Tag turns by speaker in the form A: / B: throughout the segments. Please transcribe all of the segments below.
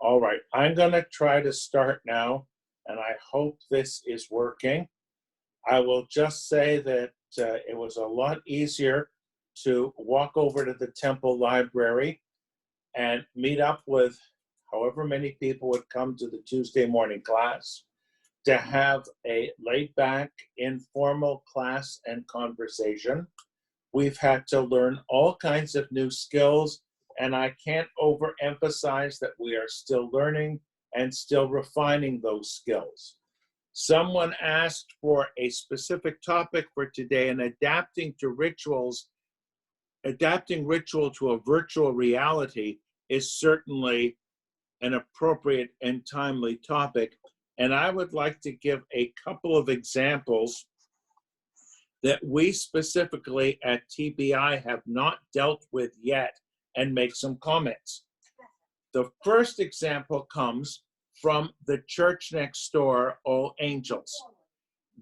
A: All right, I'm going to try to start now, and I hope this is working. I will just say that it was a lot easier to walk over to the Temple Library and meet up with however many people would come to the Tuesday morning class, to have a laid-back, informal class and conversation. We've had to learn all kinds of new skills, and I can't overemphasize that we are still learning and still refining those skills. Someone asked for a specific topic for today, and adapting ritual to a virtual reality is certainly an appropriate and timely topic. And I would like to give a couple of examples that we specifically at TBI have not dealt with yet and make some comments. The first example comes from the church next door, All Angels.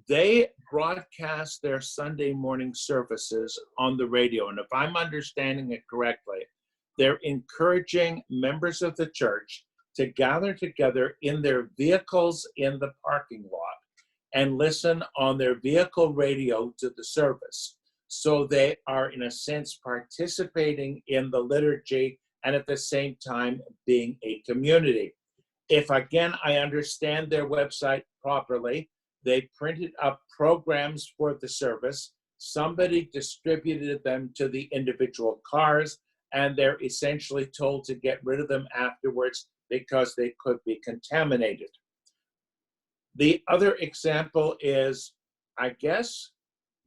A: They broadcast their Sunday morning services on the radio. And if I'm understanding it correctly, they're encouraging members of the church to gather together in their vehicles in the parking lot and listen on their vehicle radio to the service. So they are, in a sense, participating in the liturgy and at the same time being a community. If, again, I understand their website properly, they printed up programs for the service. Somebody distributed them to the individual cars, and they're essentially told to get rid of them afterwards because they could be contaminated. The other example is, I guess,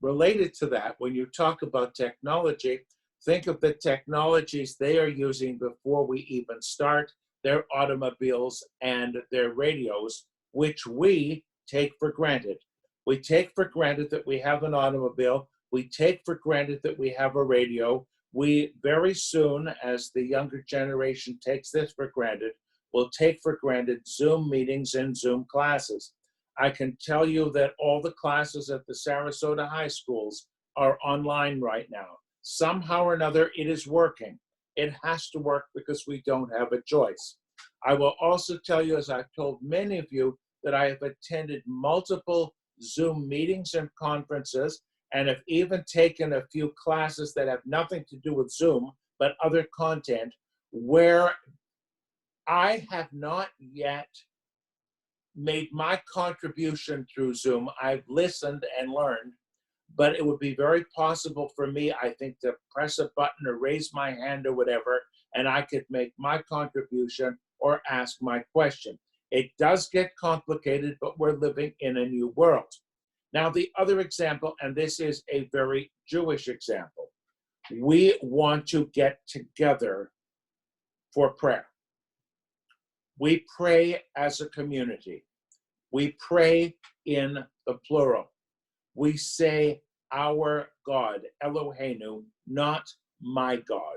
A: related to that. When you talk about technology, think of the technologies they are using before we even start, their automobiles and their radios, which we take for granted. We take for granted that we have an automobile. We take for granted that we have a radio. We very soon, as the younger generation takes this for granted, will take for granted Zoom meetings and Zoom classes. I can tell you that all the classes at the Sarasota high schools are online right now. Somehow or another, it is working. It has to work because we don't have a choice. I will also tell you, as I've told many of you, that I have attended multiple Zoom meetings and conferences, and have even taken a few classes that have nothing to do with Zoom, but other content, where I have not yet made my contribution through Zoom. I've listened and learned, but it would be very possible for me, I think, to press a button or raise my hand or whatever, and I could make my contribution or ask my question. It does get complicated, but we're living in a new world. Now, the other example, and this is a very Jewish example, we want to get together for prayer. We pray as a community. We pray in the plural. We say our God, Eloheinu, not my God.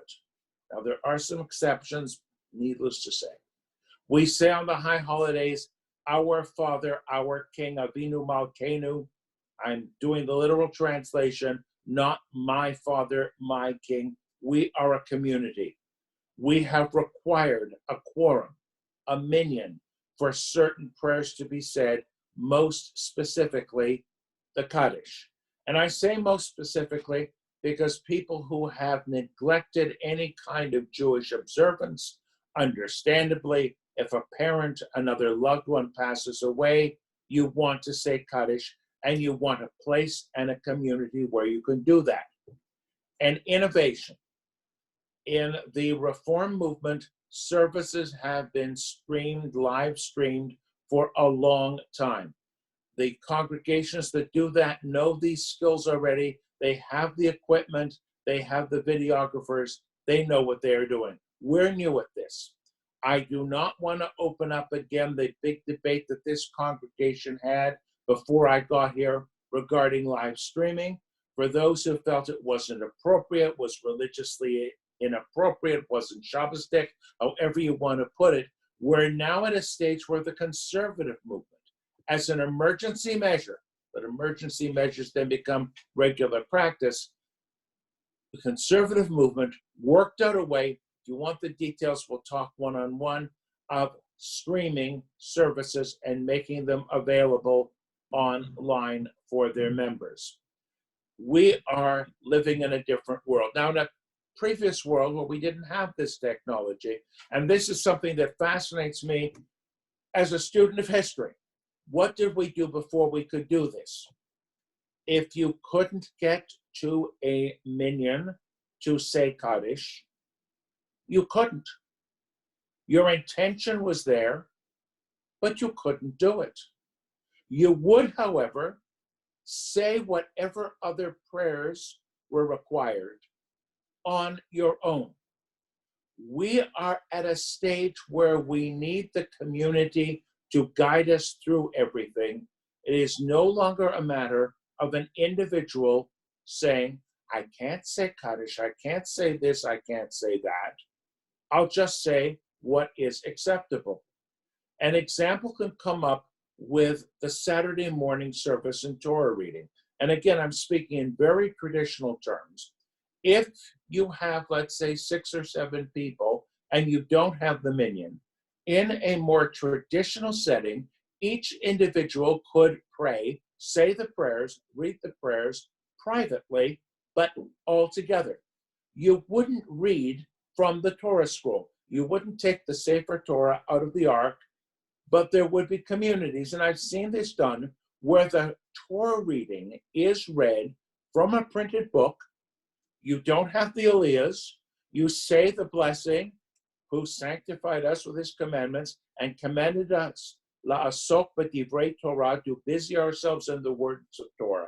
A: Now, there are some exceptions, needless to say. We say on the high holidays, our Father, our King, Avinu Malkeinu. I'm doing the literal translation, not my Father, my King. We are a community. We have required a quorum, a minyan, for certain prayers to be said, most specifically the Kaddish. And I say most specifically because people who have neglected any kind of Jewish observance, understandably, if a parent, another loved one passes away, you want to say Kaddish, and you want a place and a community where you can do that. And innovation. In the Reform movement, services have been live streamed for a long time. The congregations that do that know these skills already. They have the equipment, they have the videographers, they know what they're doing. We're new at this. I do not want to open up again the big debate that this congregation had before I got here regarding live streaming. For those who felt it wasn't appropriate, was religiously inappropriate, wasn't Shabbosdik, however you want to put it, we're now at a stage where the conservative movement, as an emergency measure, but emergency measures then become regular practice, the conservative movement worked out a way, if you want the details, we'll talk one-on-one, of streaming services and making them available online for their members. We are living in a different world. Now, in a previous world where we didn't have this technology, and this is something that fascinates me as a student of history. What did we do before we could do this? If you couldn't get to a minyan to say Kaddish, you couldn't. Your intention was there, but you couldn't do it. You would, however, say whatever other prayers were required on your own. We are at a stage where we need the community to guide us through everything. It is no longer a matter of an individual saying, I can't say Kaddish, I can't say this, I can't say that. I'll just say what is acceptable. An example can come up with the Saturday morning service and Torah reading. And again, I'm speaking in very traditional terms. If you have, let's say, 6 or 7 people and you don't have the minyan, in a more traditional setting, each individual could pray, say the prayers, read the prayers privately, but all together. You wouldn't read from the Torah scroll. You wouldn't take the Sefer Torah out of the ark, but there would be communities, and I've seen this done, where the Torah reading is read from a printed book. You don't have the aliyahs. You say the blessing, who sanctified us with his commandments and commanded us, la'asok b'divrei Torah, to busy ourselves in the words of Torah.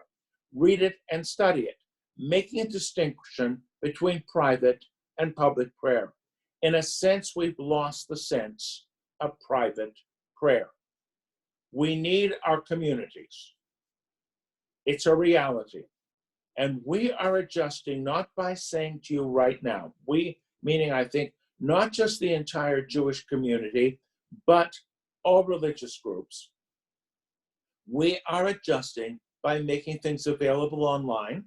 A: Read it and study it, making a distinction between private and public prayer. In a sense, we've lost the sense of private prayer. We need our communities. It's a reality. And we are adjusting, not by saying to you right now, we, meaning I think not just the entire Jewish community, but all religious groups. We are adjusting by making things available online.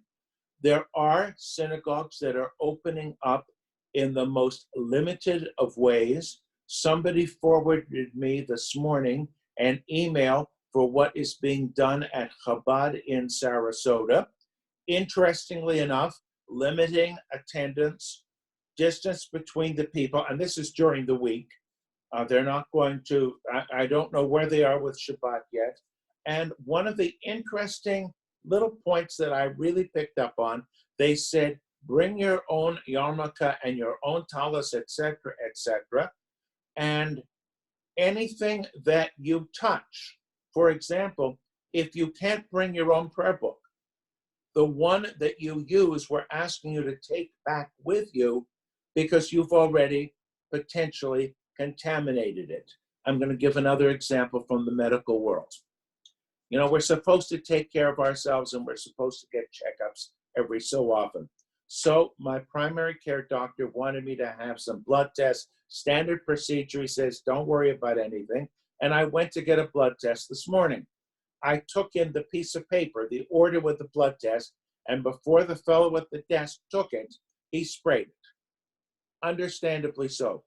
A: There are synagogues that are opening up in the most limited of ways. Somebody forwarded me this morning an email for what is being done at Chabad in Sarasota. Interestingly enough, limiting attendance, distance between the people, and this is during the week. They're not going to, I don't know where they are with Shabbat yet. And one of the interesting little points that I really picked up on, they said, bring your own yarmulke and your own talis, etc., etc., and anything that you touch. For example, if you can't bring your own prayer book, the one that you use, we're asking you to take back with you because you've already potentially contaminated it. I'm going to give another example from the medical world. You know, we're supposed to take care of ourselves and we're supposed to get checkups every so often. So my primary care doctor wanted me to have some blood tests, standard procedure. He says, don't worry about anything. And I went to get a blood test this morning. I took in the piece of paper, the order with the blood test, and before the fellow at the desk took it, he sprayed it. Understandably so.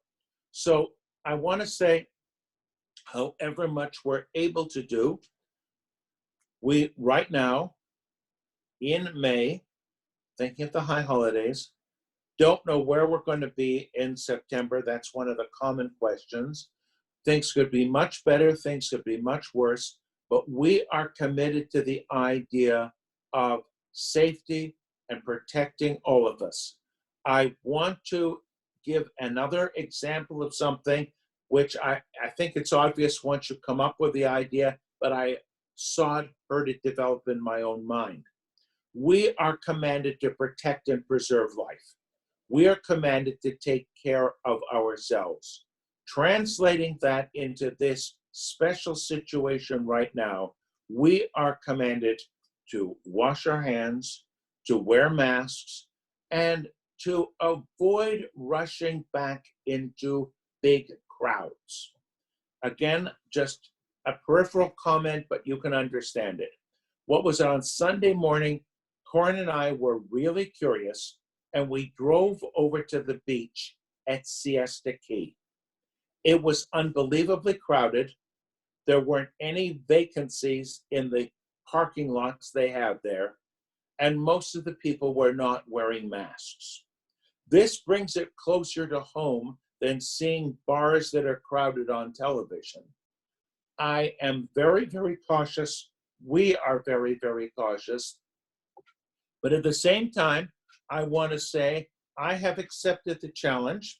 A: So I want to say, however much we're able to do, we right now, in May, thinking of the high holidays, don't know where we're going to be in September. That's one of the common questions. Things could be much better, things could be much worse, but we are committed to the idea of safety and protecting all of us. I want to give another example of something which I think it's obvious once you come up with the idea, but I heard it develop in my own mind. We are commanded to protect and preserve life. We are commanded to take care of ourselves. Translating that into this special situation right now, we are commanded to wash our hands, to wear masks, and to avoid rushing back into big crowds. Again, just a peripheral comment, but you can understand it. What was on Sunday morning, Corin and I were really curious, and we drove over to the beach at Siesta Key. It was unbelievably crowded. There weren't any vacancies in the parking lots they have there, and most of the people were not wearing masks. This brings it closer to home than seeing bars that are crowded on television. I am very, very cautious. We are very, very cautious. But at the same time, I want to say I have accepted the challenge.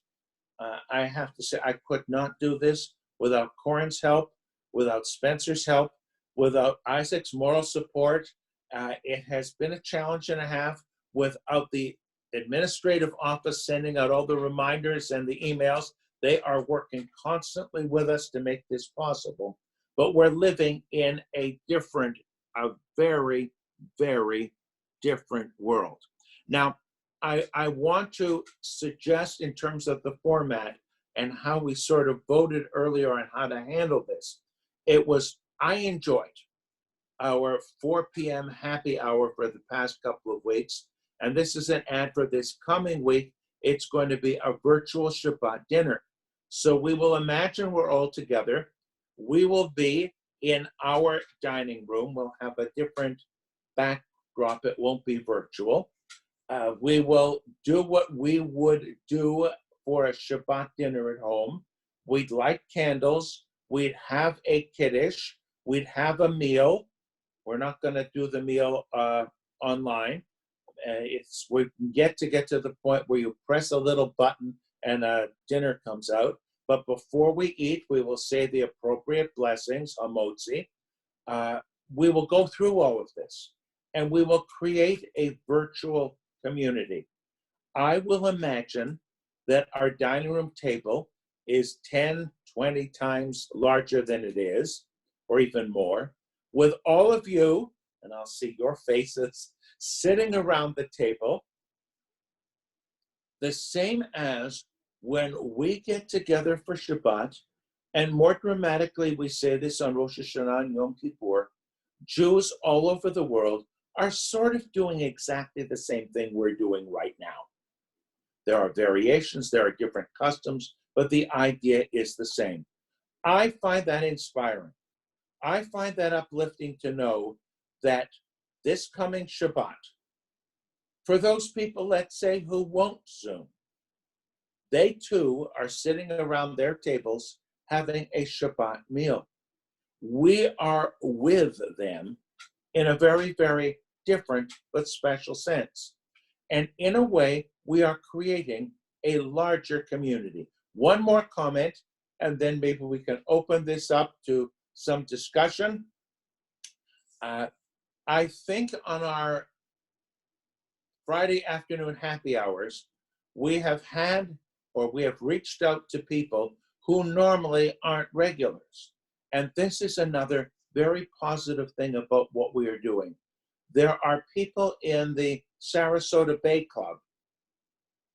A: I have to say I could not do this without Corin's help, without Spencer's help, without Isaac's moral support. It has been a challenge and a half without the administrative office sending out all the reminders and the emails. They are working constantly with us to make this possible. But we're living in a very, very different world. Now, I want to suggest in terms of the format and how we sort of voted earlier on how to handle this. I enjoyed our 4 p.m. happy hour for the past couple of weeks. And this is an ad for this coming week. It's going to be a virtual Shabbat dinner. So we will imagine we're all together. We will be in our dining room. We'll have a different backdrop. It won't be virtual. We will do what we would do for a Shabbat dinner at home. We'd light candles. We'd have a kiddush. We'd have a meal. We're not going to do the meal online. We get to the point where you press a little button and dinner comes out. But before we eat, we will say the appropriate blessings, hamotzi. We will go through all of this, and we will create a virtual community. I will imagine that our dining room table is 10, 20 times larger than it is, or even more, with all of you, and I'll see your faces, sitting around the table, the same as when we get together for Shabbat, and more dramatically, we say this on Rosh Hashanah and Yom Kippur, Jews all over the world are sort of doing exactly the same thing we're doing right now. There are variations, there are different customs, but the idea is the same. I find that inspiring. I find that uplifting to know that this coming Shabbat, for those people, let's say, who won't Zoom, they too are sitting around their tables having a Shabbat meal. We are with them in a very, very different but special sense. And in a way, we are creating a larger community. One more comment, and then maybe we can open this up to some discussion. I think on our Friday afternoon happy hours, we have reached out to people who normally aren't regulars. And this is another very positive thing about what we are doing. There are people in the Sarasota Bay Club,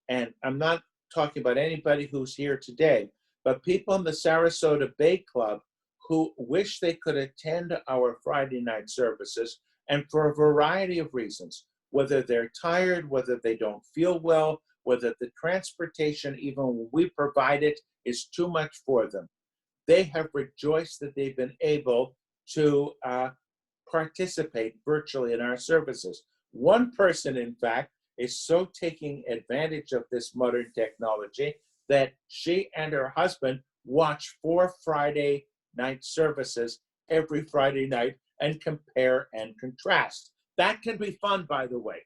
A: and I'm not talking about anybody who's here today, but people in the Sarasota Bay Club who wish they could attend our Friday night services, and for a variety of reasons, whether they're tired, whether they don't feel well, whether the transportation, even when we provide it, is too much for them. They have rejoiced that they've been able to participate virtually in our services. One person, in fact, is so taking advantage of this modern technology that she and her husband watch 4 Friday night services every Friday night and compare and contrast. That can be fun, by the way.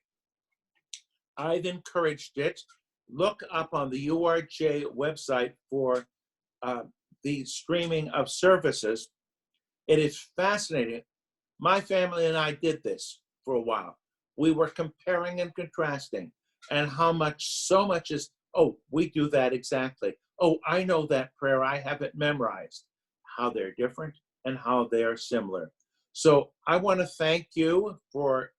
A: I've encouraged it. Look up on the URJ website for the streaming of services. It is fascinating. My family and I did this for a while. We were comparing and contrasting, and so much is, oh, we do that exactly. Oh, I know that prayer, I have it memorized. How they're different and how they are similar. So I want to thank you for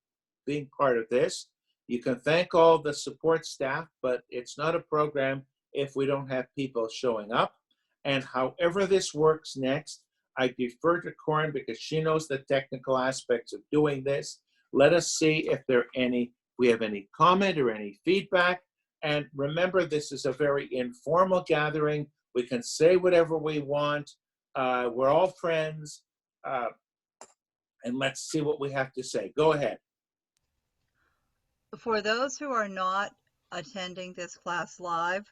A: being part of this. You can thank all the support staff, but it's not a program if we don't have people showing up. And however this works next, I defer to Corin because she knows the technical aspects of doing this. Let us see if we have any comment or any feedback. And remember, this is a very informal gathering. We can say whatever we want. We're all friends. And let's see what we have to say. Go ahead.
B: For those who are not attending this class live,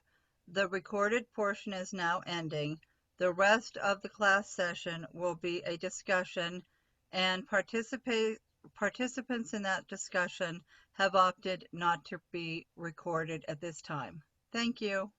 B: the recorded portion is now ending. The rest of the class session will be a discussion, and participants in that discussion have opted not to be recorded at this time. Thank you.